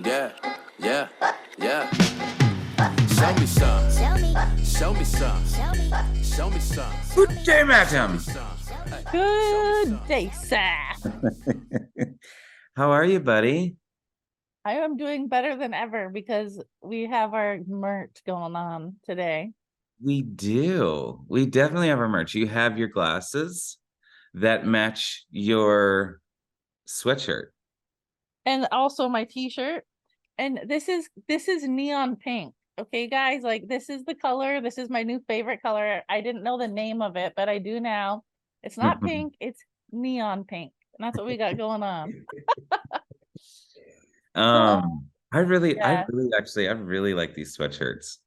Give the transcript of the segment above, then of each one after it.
Yeah, yeah, yeah. Show me some. Show me some. Show me some. Good day, madam. Good day, sir. How are you, buddy? I am doing better than ever because we have our merch going on today. We do. We definitely have our merch. You have your glasses that match your sweatshirt. And also my t-shirt. And this is neon pink. Okay, guys, like this is the color. This is my new favorite color. I didn't know the name of it, but I do now. It's not pink, it's neon pink. And that's what we got going on. I really like these sweatshirts.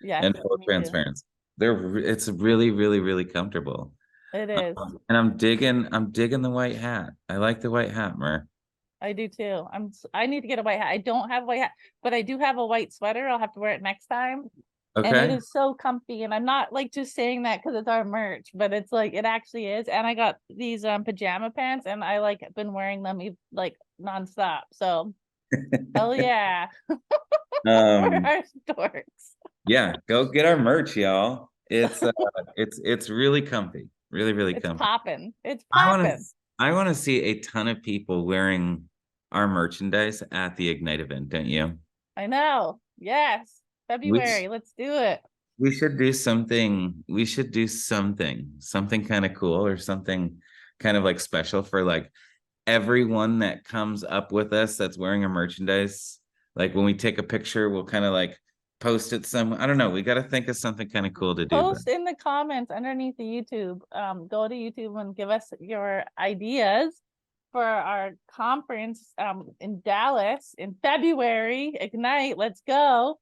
Yes, And full me too. transparency. It's really comfortable. It is. And I'm digging the white hat. I like the white hat, Mer. I do too. I need to get a white hat. I don't have a white hat, but I do have a white sweater. I'll have to wear it next time. And it Okay. is so comfy. And I'm not like just saying that because it's our merch, but it's like it actually is. And I got these pajama pants and I like been wearing them like nonstop. So hell yeah. We're our dorks. Yeah, go get our merch, y'all. It's really comfy. Really It's comfy. popping. It's I want to popping. I want to see a ton of people wearing our merchandise at the Ignite event, don't you? I know. Yes. February. Let's do it. We should do something. We should do something kind of cool or something kind of like special for like everyone that comes up with us that's wearing our merchandise. Like when we take a picture, we'll kind of like post it some. I don't know. We got to think of something kind of cool to do. Post in the comments underneath the YouTube. Go to YouTube and give us your ideas for our conference in Dallas in February. Ignite, let's go.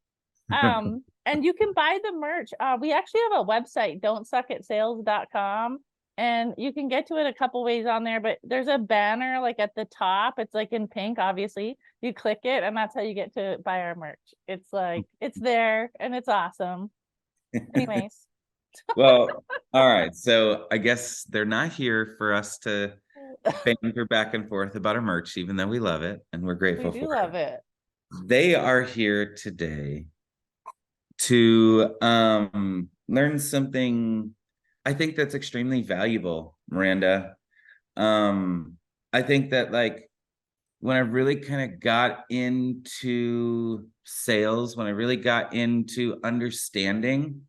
And you can buy the merch. We actually have a website, don'tsuckatsales.com, and you can get to it a couple ways on there, but there's a banner like at the top. It's like in pink, obviously. You click it and that's how you get to buy our merch. It's like it's there and it's awesome. Anyways. Well, all right. So I guess they're not here for us to banter back and forth about our merch, even though we love it and we're grateful We do for love it. They are here today to learn something I think that's extremely valuable, Miranda. I think that like when I really kind of got into sales, when I really got into understanding,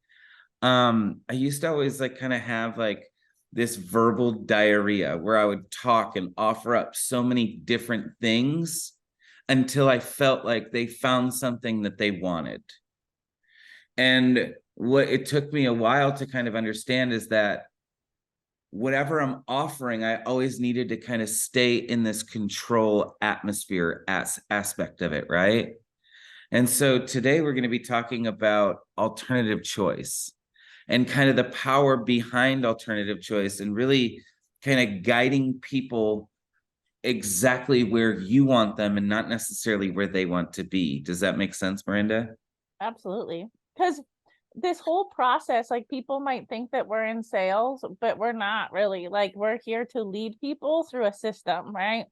I used to always like kind of have like this verbal diarrhea where I would talk and offer up so many different things until I felt like they found something that they wanted. And what it took me a while to kind of understand is that whatever I'm offering, I always needed to kind of stay in this control atmosphere aspect of it, right? And so today we're going to be talking about alternative choice and kind of the power behind alternative choice and really kind of guiding people exactly where you want them and not necessarily where they want to be. Does that make sense, Miranda? Absolutely. Because this whole process, like people might think that we're in sales, but we're not really. Like we're here to lead people through a system, right?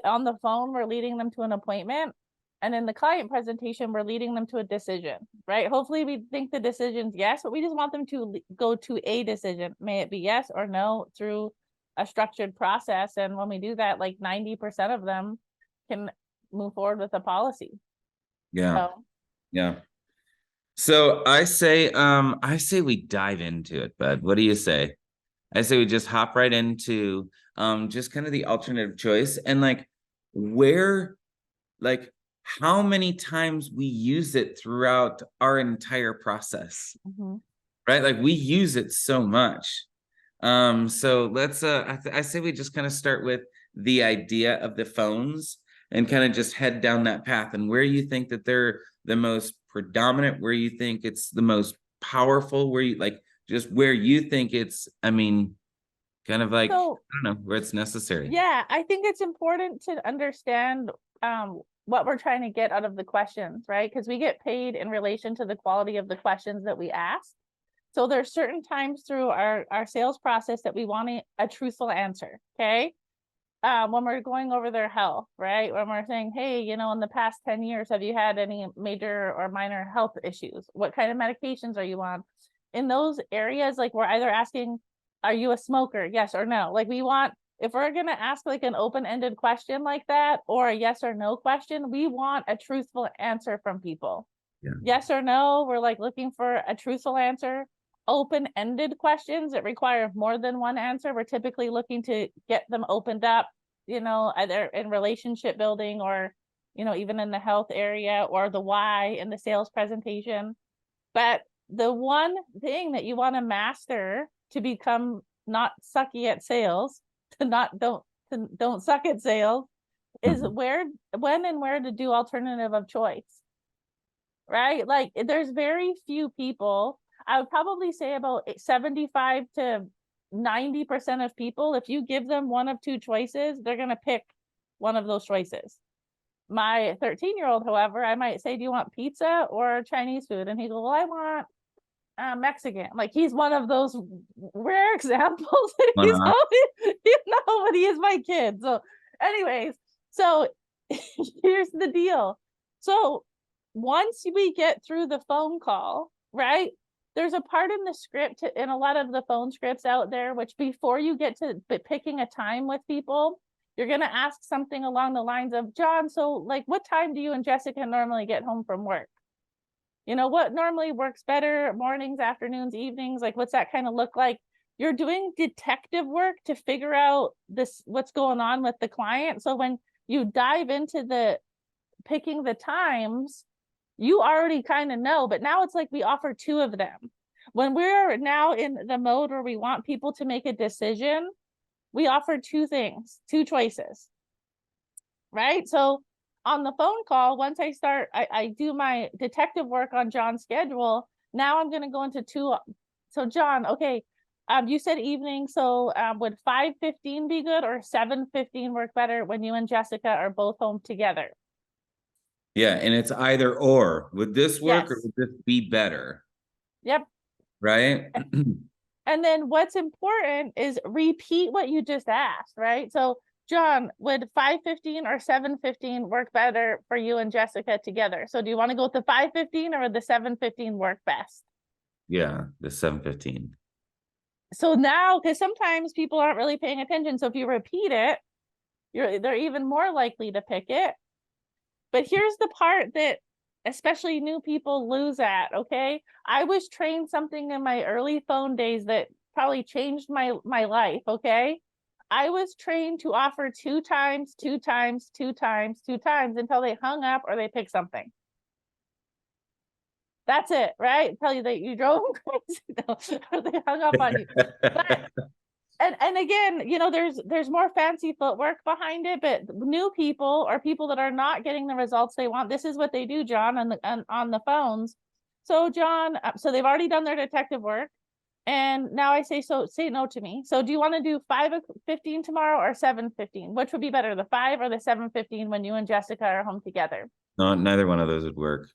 On the phone, we're leading them to an appointment. And in the client presentation, we're leading them to a decision, right? Hopefully we think the decision's yes, but we just want them to go to a decision. May it be yes or no through a structured process. And when we do that, like 90% of them can move forward with a policy. Yeah. So, yeah. So I say we dive into it, bud. What do you say? I say we just hop right into just kind of the alternative choice and like where like how many times we use it throughout our entire process. Right? Like we use it so much. So let's I say we just kind of start with the idea of the phones and kind of just head down that path and where you think that they're the most predominant, where you think it's the most powerful, where you like just where you think it's, I mean, kind of like, so, I don't know, where it's necessary. Yeah, I think it's important to understand what we're trying to get out of the questions, right? Because we get paid in relation to the quality of the questions that we ask. So there's certain times through our sales process that we want a truthful answer, okay? when we're going over their health, right? When we're saying, hey, in the past 10 years, have you had any major or minor health issues? What kind of medications are you on? In those areas, like we're either asking, are you a smoker? Yes or no. Like if we're going to ask like an open-ended question like that, or a yes or no question, we want a truthful answer from people. Yeah. Yes or no, we're like looking for a truthful answer. Open-ended questions that require more than one answer, we're typically looking to get them opened up, either in relationship building or, even in the health area, or the why in the sales presentation. But the one thing that you want to master to become not sucky at sales, don't suck at sales, is when and where to do alternative of choice. Right? Like there's very few people, I would probably say about 75 to 90% of people, if you give them one of two choices, they're going to pick one of those choices. My 13-year-old, however, I might say, do you want pizza or Chinese food? And he goes, well, I want Mexican. Like he's one of those rare examples. He's always, but he is my kid. So anyways, so here's the deal. So once we get through the phone call, right, there's a part in the script, in a lot of the phone scripts out there, which before you get to picking a time with people, you're going to ask something along the lines of, John, so like what time do you and Jessica normally get home from work? What normally works better, mornings, afternoons, evenings, like what's that kind of look like? You're doing detective work to figure out what's going on with the client. So when you dive into the picking the times, you already kind of know, but now it's like we offer two of them. When we're now in the mode where we want people to make a decision, we offer two things, two choices, right? So on the phone call, once I do my detective work on John's schedule, now I'm going to go into two. So John, okay, you said evening, so would 5:15 be good or 7:15 work better when you and Jessica are both home together? Yeah, and it's either or. Would this work or Yes. would this be better? Yep. Right? And then what's important is repeat what you just asked, right? So John, would 5:15 or 7:15 work better for you and Jessica together? So do you want to go with the 5:15 or the 7:15 work best? Yeah, the 7:15. So now, because sometimes people aren't really paying attention. So if you repeat it, they're even more likely to pick it. But here's the part that especially new people lose at, okay? I was trained something in my early phone days that probably changed my life, okay? I was trained to offer two times until they hung up or they picked something. That's it, right? Tell you that you drove them crazy, or they hung up on you. But and again, there's more fancy footwork behind it, but new people or people that are not getting the results they want, this is what they do, John, on the phones. So John, so they've already done their detective work, and now I say, so say no to me. So do you want to do 5:15 tomorrow or 7:15? Which would be better, the 5 or the 7:15 when you and Jessica are home together? No, neither one of those would work.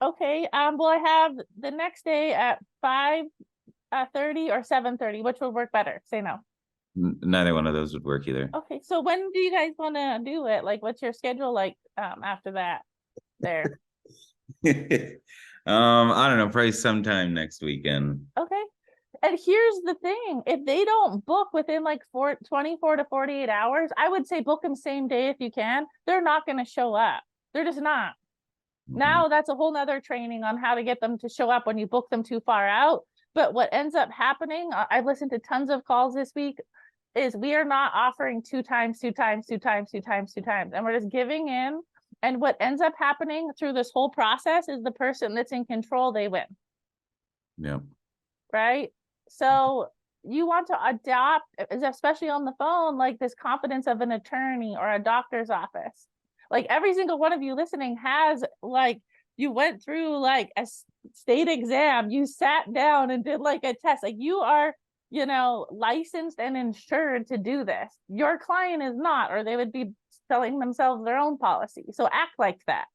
Okay. Well, I have the next day at 5:30 or 7:30. Which would work better? Say no. Neither one of those would work either. Okay. So when do you guys want to do it? Like, what's your schedule like after that? There. I don't know, probably sometime next weekend. Okay. And here's the thing. If they don't book within like 24 to 48 hours, I would say book them same day if you can. They're not going to show up. They're just not. Now that's a whole nother training on how to get them to show up when you book them too far out. But what ends up happening, I've listened to tons of calls this week, is we are not offering two times. And we're just giving in. And what ends up happening through this whole process is the person that's in control, they win. Yeah. Right? So you want to adopt, especially on the phone, like this confidence of an attorney or a doctor's office. Like every single one of you listening has, like, you went through like a state exam, you sat down and did like a test. Like you are, licensed and insured to do this. Your client is not, or they would be selling themselves their own policy. So act like that.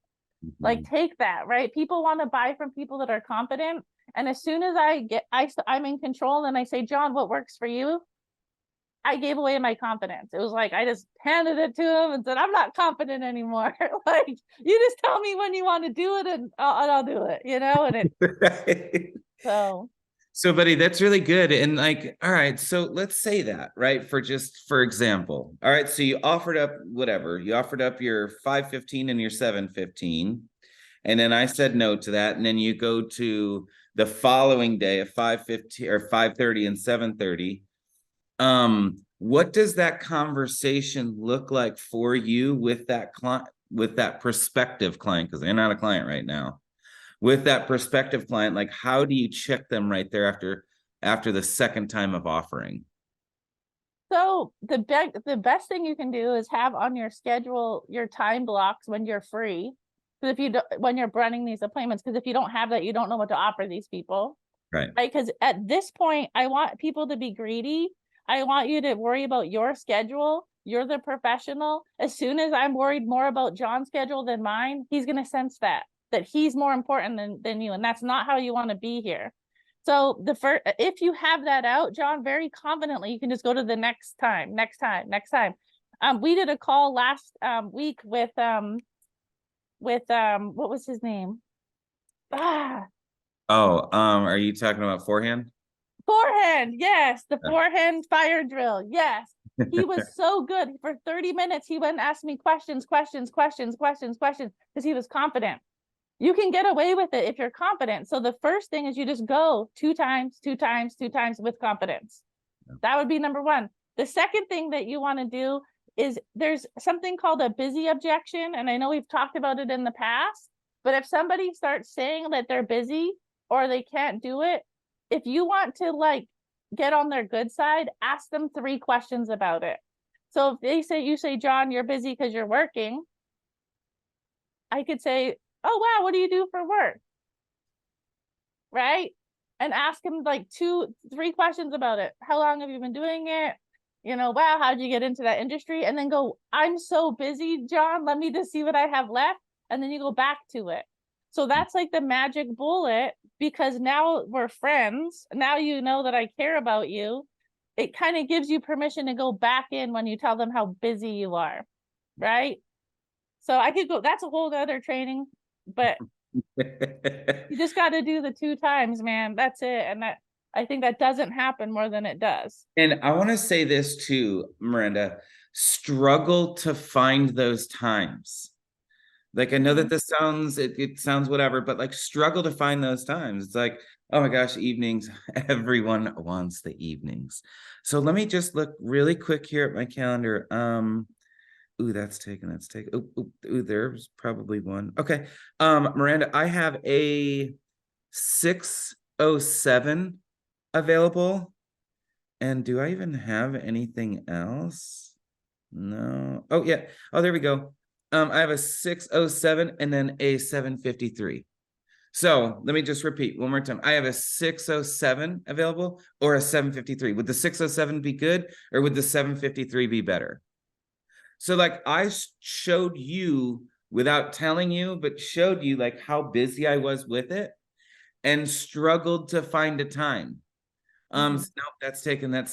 Like take that, right? People want to buy from people that are competent. And as soon as I'm in control and I say, John, what works for you? I gave away my confidence. It was like, I just handed it to him and said, I'm not confident anymore. Like, you just tell me when you want to do it and I'll do it, you know? And it, Right. so. So, buddy, that's really good. And like, all right, so let's say that, right? For example, all right, so you offered up whatever, you offered up your 5:15 and your 7:15. And then I said no to that. And then you go to the following day at 5:15 or 5:30 and 7:30. What does that conversation look like for you with that client, with that prospective client? Because they're not a client right now. With that prospective client, like how do you check them right there after the second time of offering? So the best thing you can do is have on your schedule your time blocks when you're free. Because if you do, when you're running these appointments, because if you don't have that, you don't know what to offer these people. Right. Right. Because at this point, I want people to be greedy. I want you to worry about your schedule. You're the professional. As soon as I'm worried more about John's schedule than mine, he's going to sense that he's more important than you. And that's not how you want to be here. So if you have that out, John, very confidently, you can just go to the next time. We did a call last week with what was his name? Are you talking about forehand? Forehand, yes, the forehand fire drill, yes. He was so good. For 30 minutes, he went and asked me questions, because he was confident. You can get away with it if you're confident. So the first thing is you just go two times with confidence. That would be number one. The second thing that you want to do is there's something called a busy objection. And I know we've talked about it in the past, but if somebody starts saying that they're busy or they can't do it, if you want to like get on their good side, ask them 3 questions about it. So if you say, John, you're busy because you're working, I could say, oh, wow, what do you do for work? Right? And ask him like 2-3 questions about it. How long have you been doing it? You know, wow, how'd you get into that industry? And then go, I'm so busy, John, let me just see what I have left. And then you go back to it. So that's like the magic bullet, because now we're friends. Now you know that I care about you. It kind of gives you permission to go back in when you tell them how busy you are, right? So I could go, that's a whole other training, but you just got to do the 2 times, man. That's it. And that, I think that doesn't happen more than it does. And I want to say this too, Miranda, struggle to find those times. Like, I know that this sounds, it sounds whatever, but like struggle to find those times. It's like, oh my gosh, evenings, everyone wants the evenings. So let me just look really quick here at my calendar. Ooh, that's taken. Ooh, there's probably one. Okay. Miranda, I have a 6:07 available. And do I even have anything else? No. Oh, yeah. Oh, there we go. I have a 6:07 and then a 7:53. So let me just repeat one more time. I have a 6:07 available or a 7:53. Would the 6:07 be good, or would the 7:53 be better? So like I showed you without telling you, but showed you like how busy I was with it and struggled to find a time. So no, that's taken. I'm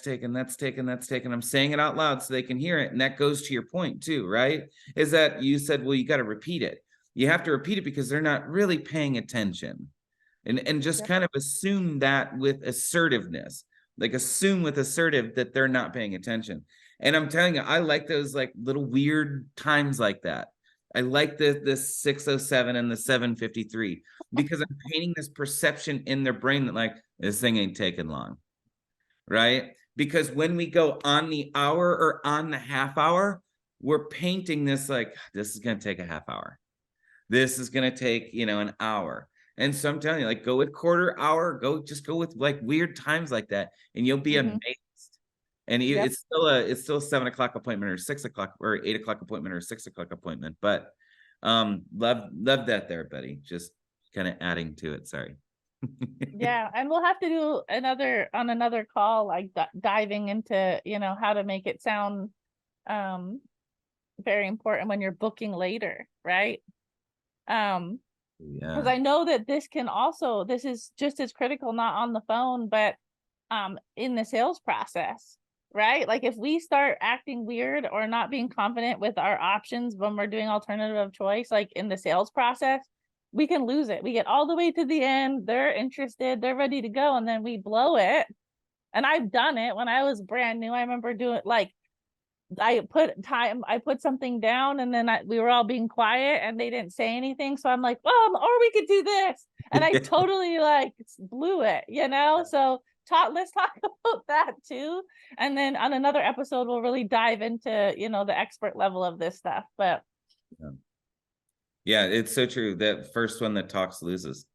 saying it out loud so they can hear it. And that goes to your point too, right? Is that you said, well, you got to repeat it. You have to repeat it because they're not really paying attention. And just kind of assume that with assertiveness, like assume with assertive that they're not paying attention. And I'm telling you, I like those like little weird times like that. I like the 6:07 and the 7:53 because I'm painting this perception in their brain that like this thing ain't taking long. Right? Because when we go on the hour or on the half hour, we're painting this like this is going to take a half hour. This is going to take, an hour. And so I'm telling you, like, go with quarter hour, go with like weird times like that, and you'll be amazed. And it's still a 7 o'clock appointment or 6 o'clock or 8 o'clock appointment or 6 o'clock appointment. But love that there, buddy. Just kind of adding to it. Sorry. Yeah, and we'll have to do another call, like diving into, how to make it sound very important when you're booking later, right? Because I know that this is just as critical, not on the phone, but in the sales process, right? Like if we start acting weird or not being confident with our options when we're doing alternative of choice, like in the sales process, we can lose it. We get all the way to the end, they're interested, they're ready to go, and then we blow it. And I've done it when I was brand new. I remember doing like I put something down, and then we were all being quiet and they didn't say anything. So I'm like, well, or we could do this. And I totally like blew it, you know? So let's talk about that too. And then on another episode, we'll really dive into, you know, the expert level of this stuff. But yeah, it's so true. That first one that talks loses,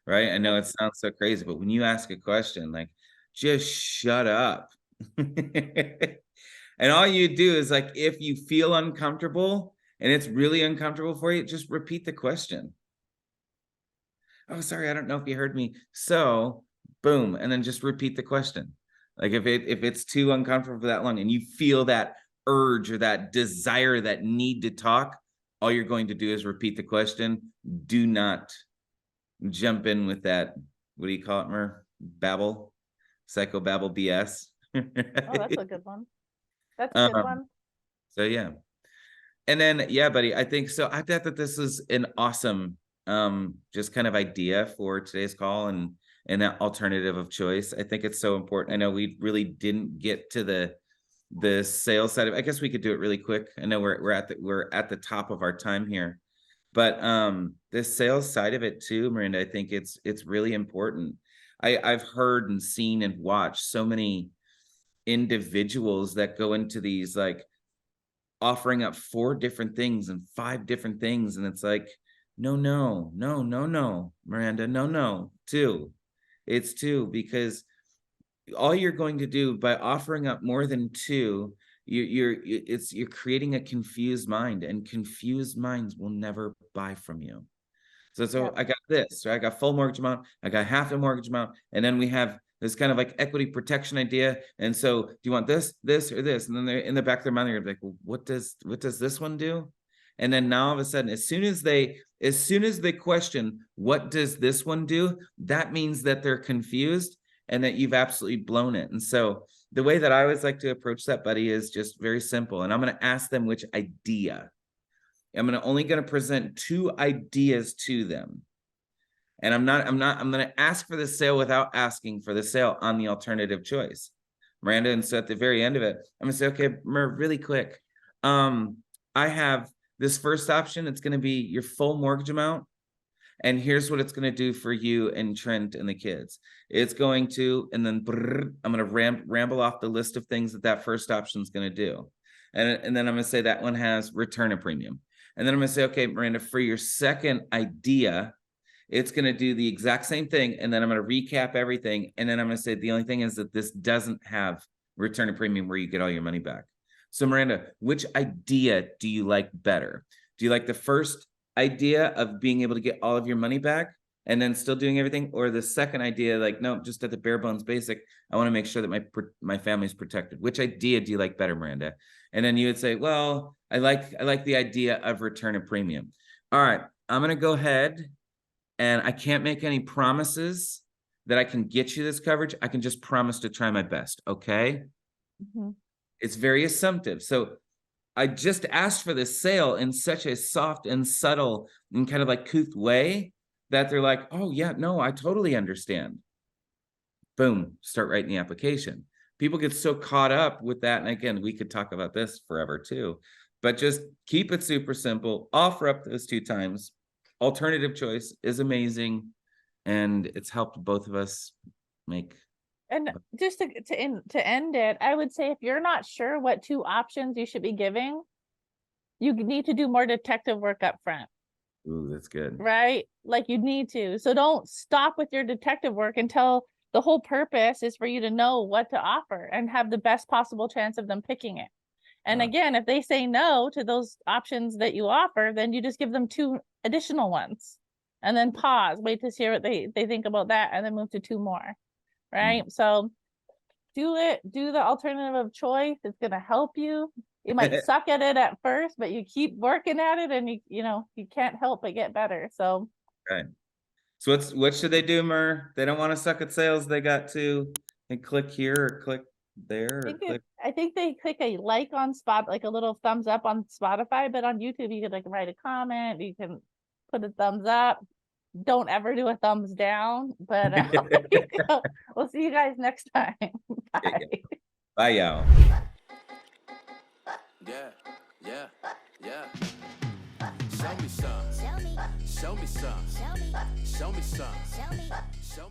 right? I know it sounds so crazy, but when you ask a question, like, just shut up. And all you do is like, if you feel uncomfortable and it's really uncomfortable for you, just repeat the question. Oh, sorry, I don't know if you heard me. So boom, and then just repeat the question. Like if it's too uncomfortable for that long and you feel that urge or that desire, that need to talk, all you're going to do is repeat the question. Do not jump in with that, what do you call it, Mer? Babble, psychobabble BS. oh, that's a good one. That's a good one. So yeah. And then, yeah, buddy, I think so. I thought that this is an awesome just kind of idea for today's call and that alternative of choice. I think it's so important. I know we really didn't get to the sales side of it. I guess we could do it really quick. I know we're at the top of our time here. But the sales side of it too, Miranda, I think it's really important. I've heard and seen and watched so many individuals that go into these like offering up 4 different things and 5 different things, and it's like no, Miranda, no, 2. It's 2, because all you're going to do by offering up more than 2, you're creating a confused mind, and confused minds will never buy from you. So yeah. I got this, right? I got full mortgage amount, I got half the mortgage amount, and then we have this kind of like equity protection idea. And so do you want this, or this? And then they're in the back of their mind, they're like, well, what does this one do? And then now all of a sudden, as soon as they question, what does this one do? That means that they're confused and that you've absolutely blown it. And so the way that I always like to approach that, buddy, is just very simple. And I'm going to ask them which idea. I'm only going to present 2 ideas to them. And I'm going to ask for the sale without asking for the sale on the alternative choice, Miranda. And so at the very end of it, I'm going to say, okay, really quick. I have this first option. It's going to be your full mortgage amount. And here's what it's going to do for you and Trent and the kids. It's going to, and then I'm going to ramble off the list of things that first option is going to do. And then I'm going to say that one has return a premium. And then I'm going to say, okay, Miranda, for your second idea, it's going to do the exact same thing. And then I'm going to recap everything. And then I'm going to say, the only thing is that this doesn't have return a premium where you get all your money back. So Miranda, which idea do you like better? Do you like the first idea of being able to get all of your money back and then still doing everything? Or the second idea, like, no, just at the bare bones basic, I want to make sure that my family's protected. Which idea do you like better, Miranda? And then you would say, well, I like the idea of return a premium. All right, I'm going to go ahead, and I can't make any promises that I can get you this coverage. I can just promise to try my best, okay? Mm-hmm. It's very assumptive. So I just asked for this sale in such a soft and subtle and kind of like couth way that they're like, oh yeah, no, I totally understand. Boom, start writing the application. People get so caught up with that. And again, we could talk about this forever too, but just keep it super simple. Offer up those 2 times. Alternative choice is amazing. And it's helped both of us make. And just to end it, I would say if you're not sure what 2 options you should be giving, you need to do more detective work up front. Ooh, that's good. Right? Like you need to. So don't stop with your detective work until the whole purpose is for you to know what to offer and have the best possible chance of them picking it. And again, if they say no to those options that you offer, then you just give them 2 additional ones and then pause, wait to hear what they think about that, and then move to 2 more. Right? Mm-hmm. So do the alternative of choice. It's going to help you. You might suck at it at first, but you keep working at it, and you can't help but get better. So right. So what should they do, Mer? They don't want to suck at sales. They got to click here or click. there? I think they click a like on spot, like a little thumbs up on Spotify, but on YouTube you could like write a comment, you can put a thumbs up. Don't ever do a thumbs down, but we'll see you guys next time. Bye. Bye, y'all. Yeah, yeah, yeah. Show me some. Show me some. Show me some. Show me some.